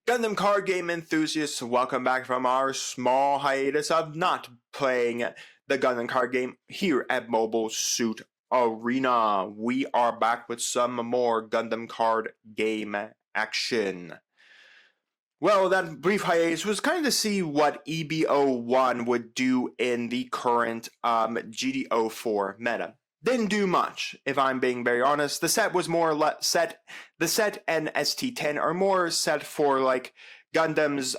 Gundam Card Game enthusiasts, welcome back from our small hiatus of not playing the Gundam Card Game here at Mobile Suit Arena. We are back with some more Gundam Card Game action. Well, that brief hiatus was kind of to see what EB01 would do in the current GD04 meta. Didn't do much, if I'm being very honest. The set was more set. The set and ST10 are more set for like Gundam's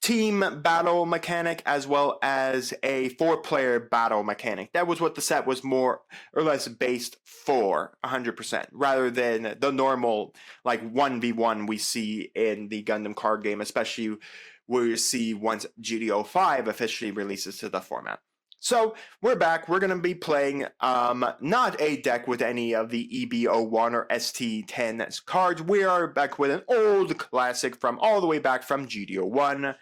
team battle mechanic as well as a 4-player battle mechanic. That was what the set was more or less based for, 100%, rather than the normal like 1v1 we see in the Gundam card game, especially where you see once GD05 officially releases to the format. So we're back. We're going to be playing not a deck with any of the EB01 or ST10 cards. We are back with an old classic from all the way back from GD01.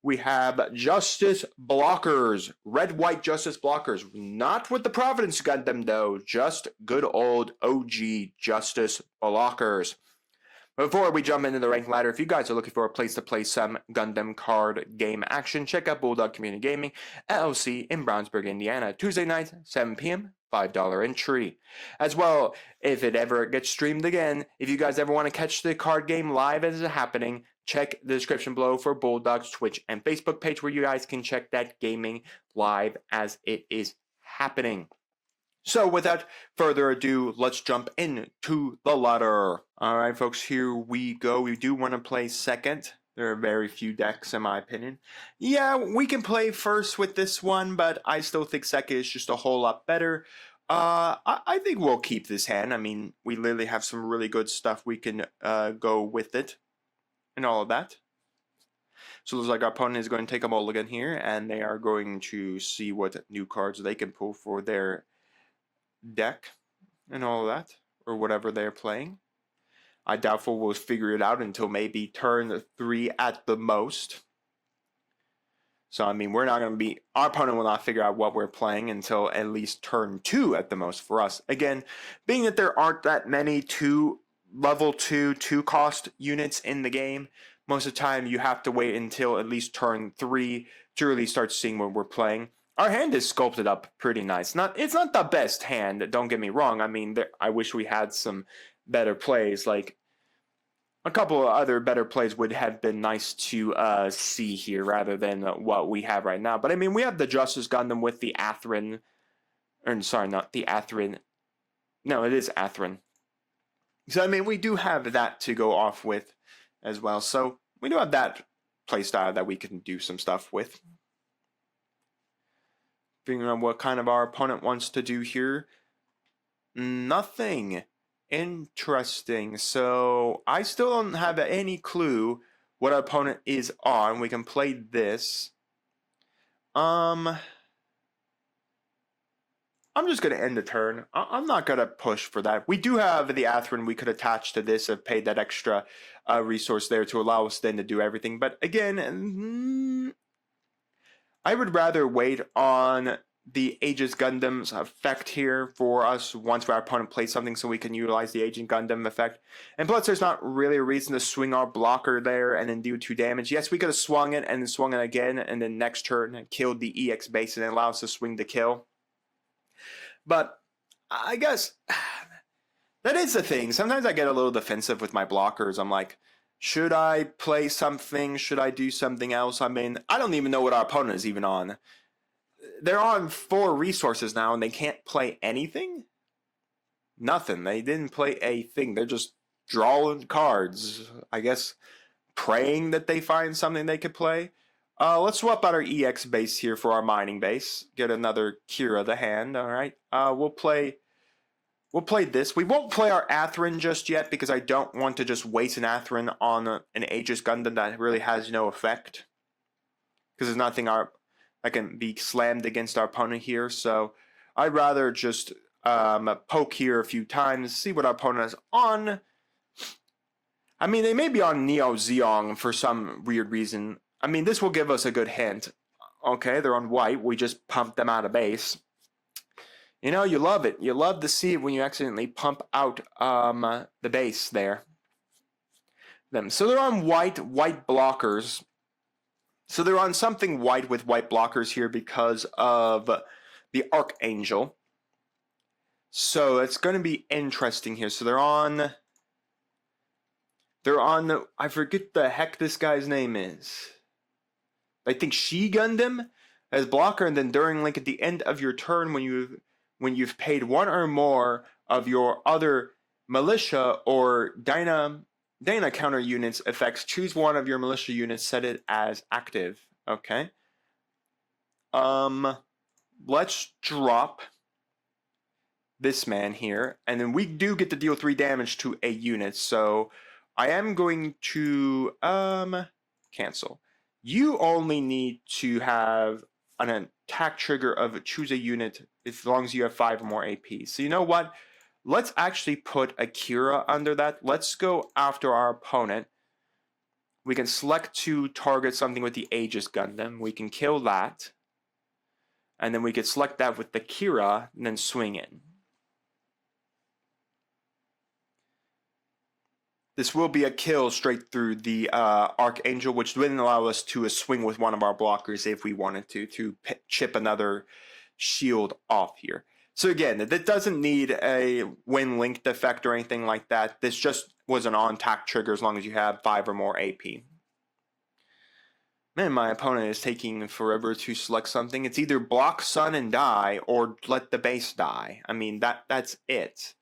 We have Justice Blockers, red-white Justice Blockers. Not with the Providence Gundam though, just good old OG Justice Blockers. Before we jump into the rank ladder, if you guys are looking for a place to play some Gundam card game action, check out Bulldog Community Gaming, LLC in Brownsburg, Indiana. Tuesday nights, 7 p.m., $5 entry. As well, if it ever gets streamed again, if you guys ever want to catch the card game live as it's happening, check the description below for Bulldog's Twitch and Facebook page where you guys can check that gaming live as it is happening. So without further ado, let's jump into the ladder. Alright folks, here we go. We do want to play second. There are very few decks in my opinion. Yeah, we can play first with this one, but I still think second is just a whole lot better. I think we'll keep this hand. I mean, we literally have some really good stuff we can go with it. And all of that. So it looks like our opponent is going to take a mulligan here, and they are going to see what new cards they can pull for their deck and all of that, or whatever they're playing. I doubtful we'll figure it out until maybe turn 3 at the most. So I mean, we're not going to be, our opponent will not figure out what we're playing until at least turn 2 at the most for us. Again, being that there aren't that many level 2 cost units in the game, most of the time you have to wait until at least turn 3 to really start seeing what we're playing. Our hand is sculpted up pretty nice. It's not the best hand, don't get me wrong. I mean, I wish we had some better plays. Like, a couple of other better plays would have been nice to see here rather than what we have right now. But I mean, we have the Justice Gundam with the Atherin. Or, sorry, not the Atherin. No, it is Atherin. So, I mean, we do have that to go off with as well. So, we do have that playstyle that we can do some stuff with. Figuring out what kind of our opponent wants to do here. Nothing interesting. So I still don't have any clue what our opponent is on. We can play this. I'm just going to end the turn. I'm not going to push for that. We do have the Atherin we could attach to this and paid that extra resource there to allow us then to do everything. But again, I would rather wait on the Aegis Gundam's effect here for us once our opponent plays something so we can utilize the Aegis Gundam effect. And plus, there's not really a reason to swing our blocker there and then do 2 damage. Yes, we could have swung it and then swung it again and then next turn killed the EX base and it allows us to swing to kill. But I guess that is the thing. Sometimes I get a little defensive with my blockers. I'm like, should I play something? Should I do something else? I mean, I don't even know what our opponent is even on. They're on 4 resources now and they can't play anything? Nothing. They didn't play a thing. They're just drawing cards. I guess praying that they find something they could play. Let's swap out our EX base here for our mining base. Get another Kira the hand. Alright. We'll play this. We won't play our Atherin just yet because I don't want to just waste an Atherin on an Aegis Gundam that really has no effect. Because there's nothing that can be slammed against our opponent here. So I'd rather just poke here a few times, see what our opponent is on. I mean, they may be on Neo Zeong for some weird reason. I mean, this will give us a good hint. Okay, they're on white. We just pumped them out of base. You know, you love it. You love to see it when you accidentally pump out the base there. them. So they're on white blockers. So they're on something white with white blockers here because of the Archangel. So it's going to be interesting here. So they're on, I forget the heck this guy's name is. I think 𝐒𝐓𝐀𝐘 Gundam as blocker, and then during at the end of your turn when you've paid one or more of your other militia or Dyna counter units effects, choose one of your militia units, set it as active. Okay. Let's drop this man here, and then we do get to deal 3 damage to a unit. So I am going to cancel. You only need to have an attack trigger of choose a unit as long as you have 5 or more AP. So you know what? Let's actually put Akira under that. Let's go after our opponent. We can select to target something with the Aegis Gundam. We can kill that. And then we can select that with the Kira and then swing in. This will be a kill straight through the Archangel, which wouldn't allow us to swing with one of our blockers if we wanted to chip another shield off here. So again, that doesn't need a win linked effect or anything like that. This just was an on-tack trigger as long as you have 5 or more AP. Man, my opponent is taking forever to select something. It's either block Sun and die or let the base die. I mean, that's it.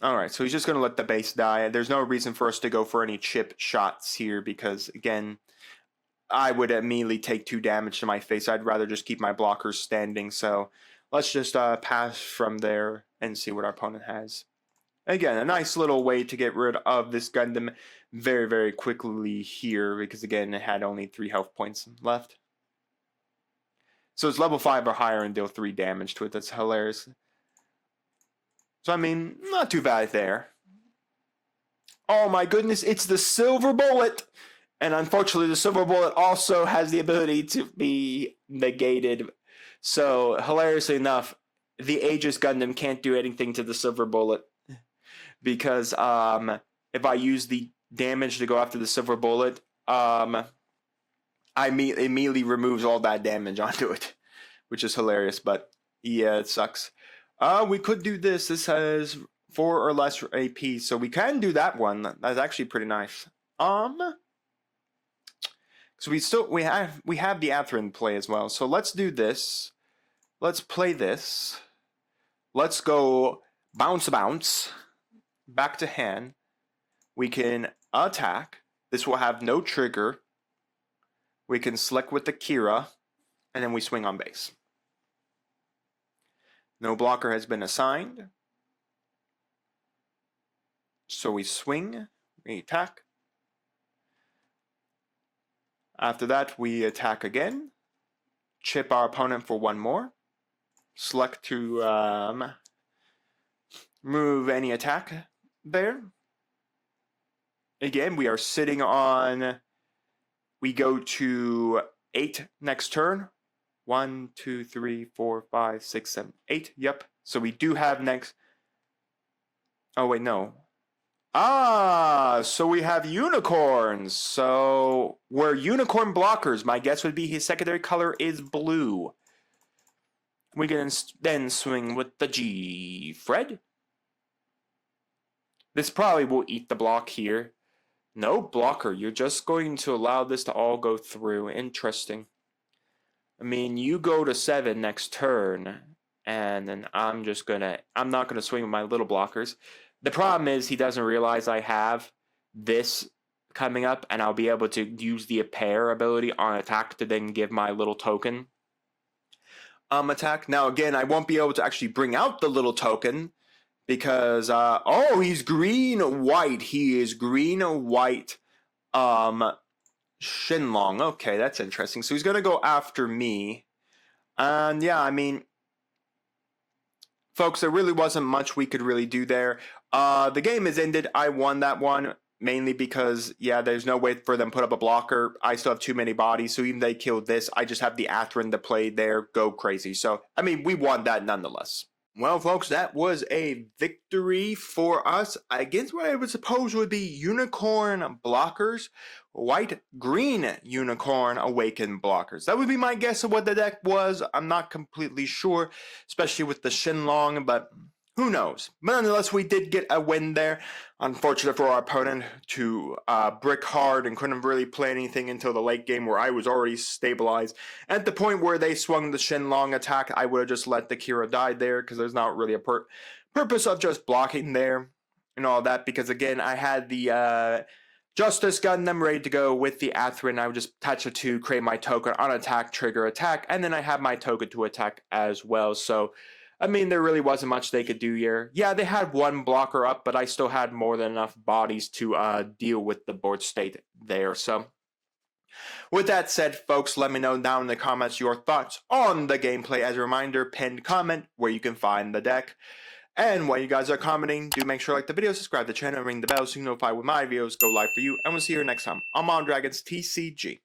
Alright, so he's just going to let the base die. There's no reason for us to go for any chip shots here because, again, I would immediately take 2 damage to my face. I'd rather just keep my blockers standing. So let's just pass from there and see what our opponent has. Again, a nice little way to get rid of this Gundam very, very quickly here because, again, it had only 3 health points left. So it's level 5 or higher and deal 3 damage to it. That's hilarious. So, I mean, not too bad there. Oh my goodness, it's the Silver Bullet! And unfortunately, the Silver Bullet also has the ability to be negated. So, hilariously enough, the Aegis Gundam can't do anything to the Silver Bullet. Because if I use the damage to go after the Silver Bullet, it immediately removes all that damage onto it. Which is hilarious, but yeah, it sucks. We could do this. This has 4 or less AP, so we can do that one. That's actually pretty nice. So we have the Atherin play as well. So let's do this. Let's play this. Let's go bounce back to hand. We can attack. This will have no trigger. We can select with the Kira, and then we swing on base. No blocker has been assigned. So we swing, we attack. After that, we attack again. Chip our opponent for 1 more. Select to remove any attack there. Again, we are sitting on, we go to 8 next turn. 1, 2, 3, 4, 5, 6, 7, 8. Yep. So we do have next. Oh, wait, no. So we have unicorns. So we're unicorn blockers. My guess would be his secondary color is blue. We can then swing with the 𝐒𝐓𝐀𝐘. This probably will eat the block here. No blocker. You're just going to allow this to all go through. Interesting. I mean, you go to 7 next turn, and then I'm not gonna swing with my little blockers. The problem is he doesn't realize I have this coming up, and I'll be able to use the pair ability on attack to then give my little token attack. Now, again, I won't be able to actually bring out the little token because, oh, he's green-white. He is green-white, Shenlong. Okay, that's interesting. So he's going to go after me. And yeah, I mean, folks, there really wasn't much we could really do there. The game is ended. I won that one mainly because, yeah, there's no way for them to put up a blocker. I still have too many bodies. So even they killed this, I just have the Atherin to play there. Go crazy. So, I mean, we won that nonetheless. Well, folks, that was a victory for us against what I would suppose would be unicorn blockers, white-green unicorn awakened blockers. That would be my guess of what the deck was. I'm not completely sure, especially with the Shenlong, but who knows? But nonetheless, we did get a win there. Unfortunate for our opponent to brick hard and couldn't really play anything until the late game where I was already stabilized. At the point where they swung the Shenlong attack, I would have just let the Kira die there because there's not really a purpose of just blocking there and all that. Because again, I had the Justice Gundam ready to go with the Atherin. I would just attach it to create my token on attack, trigger attack, and then I have my token to attack as well. So I mean, there really wasn't much they could do here. Yeah, they had one blocker up, but I still had more than enough bodies to deal with the board state there. So, with that said, folks, let me know down in the comments your thoughts on the gameplay. As a reminder, pinned comment where you can find the deck. And while you guys are commenting, do make sure to like the video, subscribe to the channel, and ring the bell so you can notify when my videos go live for you. And we'll see you next time. I'm on Dragons TCG.